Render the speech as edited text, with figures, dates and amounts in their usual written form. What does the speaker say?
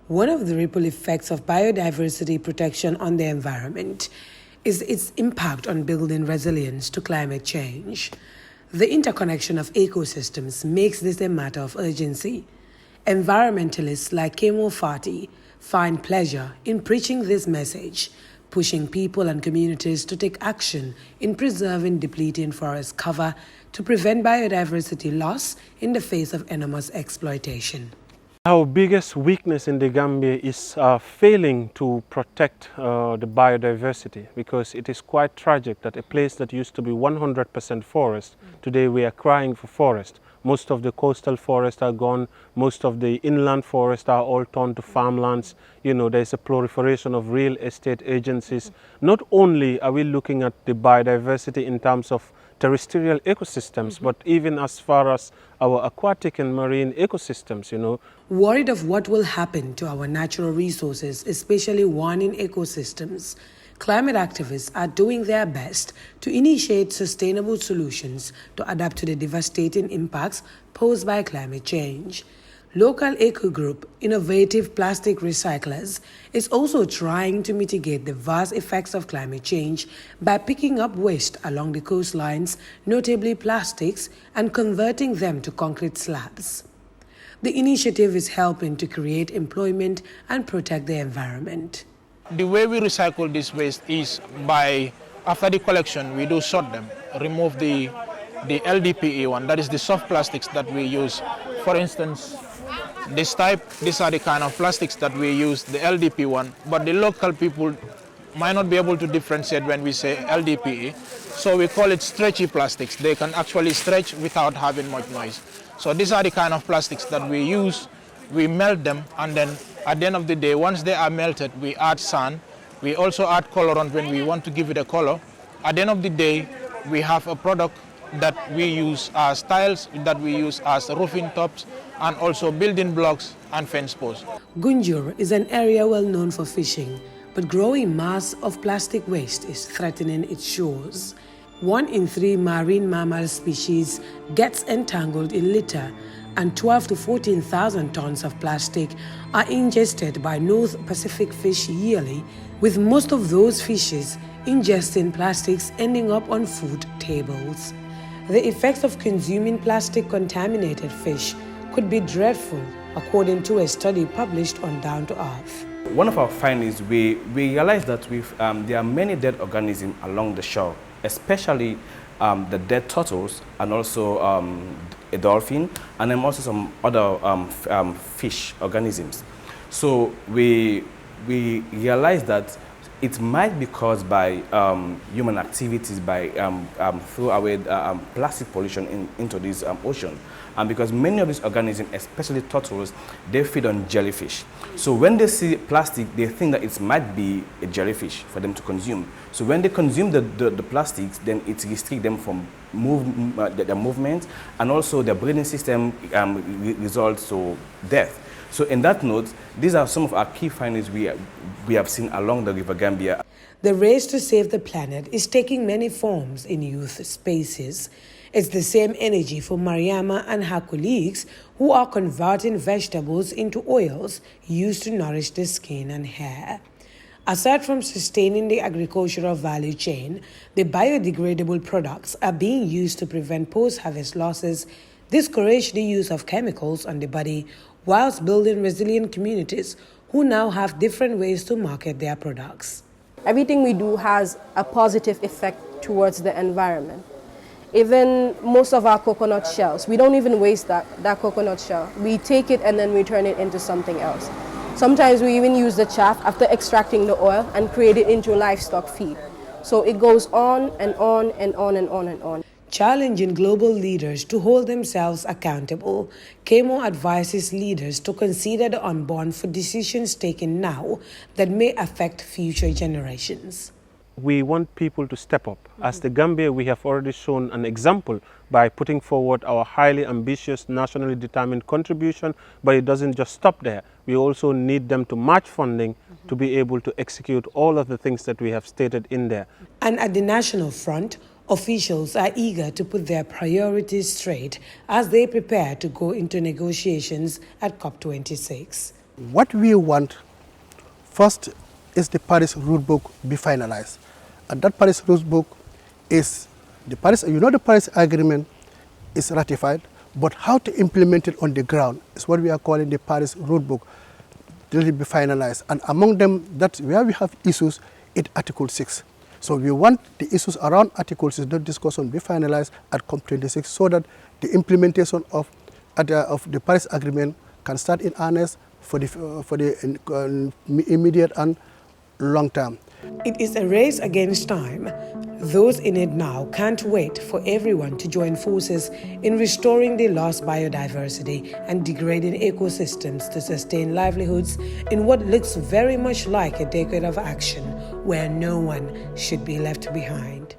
One of the ripple effects of biodiversity protection on the environment is its impact on building resilience to climate change. The interconnection of ecosystems makes this a matter of urgency. Environmentalists like Kemo Fati find pleasure in preaching this message, pushing people and communities to take action in preserving depleting forest cover to prevent biodiversity loss in the face of enormous exploitation. Our biggest weakness in the Gambia is failing to protect the biodiversity, because it is quite tragic that a place that used to be 100% forest, today we are crying for forest. Most of the coastal forests are gone, most of the inland forests are all turned to farmlands. You know, there's a proliferation of real estate agencies. Not only are we looking at the biodiversity in terms of terrestrial ecosystems, but even as far as our aquatic and marine ecosystems, you know. Worried of what will happen to our natural resources, especially warning ecosystems, climate activists are doing their best to initiate sustainable solutions to adapt to the devastating impacts posed by climate change. Local eco-group Innovative Plastic Recyclers is also trying to mitigate the vast effects of climate change by picking up waste along the coastlines, notably plastics, and converting them to concrete slabs. The initiative is helping to create employment and protect the environment. The way we recycle this waste is by, after the collection, we do sort them, remove the LDPE one, that is the soft plastics that we use. For instance, these are the kind of plastics that we use, the LDP one, but the local people might not be able to differentiate when we say LDPE, so we call it stretchy plastics. They can actually stretch without having much noise. So these are the kind of plastics that we use. We melt them, and then at the end of the day, once they are melted, we add sand. We also add colorant when we want to give it a color. At the end of the day, we have a product that we use as tiles, that we use as roofing tops, and also building blocks and fence posts. Gunjur is an area well known for fishing, but growing mass of plastic waste is threatening its shores. 1 in 3 marine mammal species gets entangled in litter, and 12 to 14,000 tons of plastic are ingested by North Pacific fish yearly, with most of those fishes ingesting plastics ending up on food tables. The effects of consuming plastic-contaminated fish could be dreadful, according to a study published on Down to Earth. One of our findings, we realized that there are many dead organisms along the shore, especially the dead turtles, and also a dolphin, and then also some other fish organisms. So we realized that it might be caused by human activities, by throw away plastic pollution into these oceans. And because many of these organisms, especially turtles, they feed on jellyfish. So when they see plastic, they think that it might be a jellyfish for them to consume. So when they consume the plastics, then it restricts them from their movement, and also their breathing system results to death. So in that note, these are some of our key findings we have seen along the River Gambia. The race to save the planet is taking many forms in youth spaces. It's the same energy for Mariama and her colleagues who are converting vegetables into oils used to nourish the skin and hair. Aside from sustaining the agricultural value chain, the biodegradable products are being used to prevent post-harvest losses, discourage the use of chemicals on the body, whilst building resilient communities who now have different ways to market their products. Everything we do has a positive effect towards the environment. Even most of our coconut shells, we don't even waste that coconut shell. We take it and then we turn it into something else. Sometimes we even use the chaff after extracting the oil and create it into livestock feed. So it goes on and on and on and on and on. Challenging global leaders to hold themselves accountable, Kemo advises leaders to consider the unborn for decisions taken now that may affect future generations. We want people to step up. As the Gambia, we have already shown an example by putting forward our highly ambitious, nationally determined contribution, but it doesn't just stop there. We also need them to match funding to be able to execute all of the things that we have stated in there. And at the national front, officials are eager to put their priorities straight as they prepare to go into negotiations at COP26. What we want first is the Paris Rule Book be finalized. And that Paris Rule Book is the Paris Agreement is ratified, but how to implement it on the ground is what we are calling the Paris Rule Book. It will be finalized. And among them, that's where we have issues in Article 6. So we want the issues around Article 6, not discussion, be finalized at COP26 so that the implementation of the Paris Agreement can start in earnest for the immediate and long term. It is a race against time. Those in it now can't wait for everyone to join forces in restoring the lost biodiversity and degrading ecosystems to sustain livelihoods in what looks very much like a decade of action where no one should be left behind.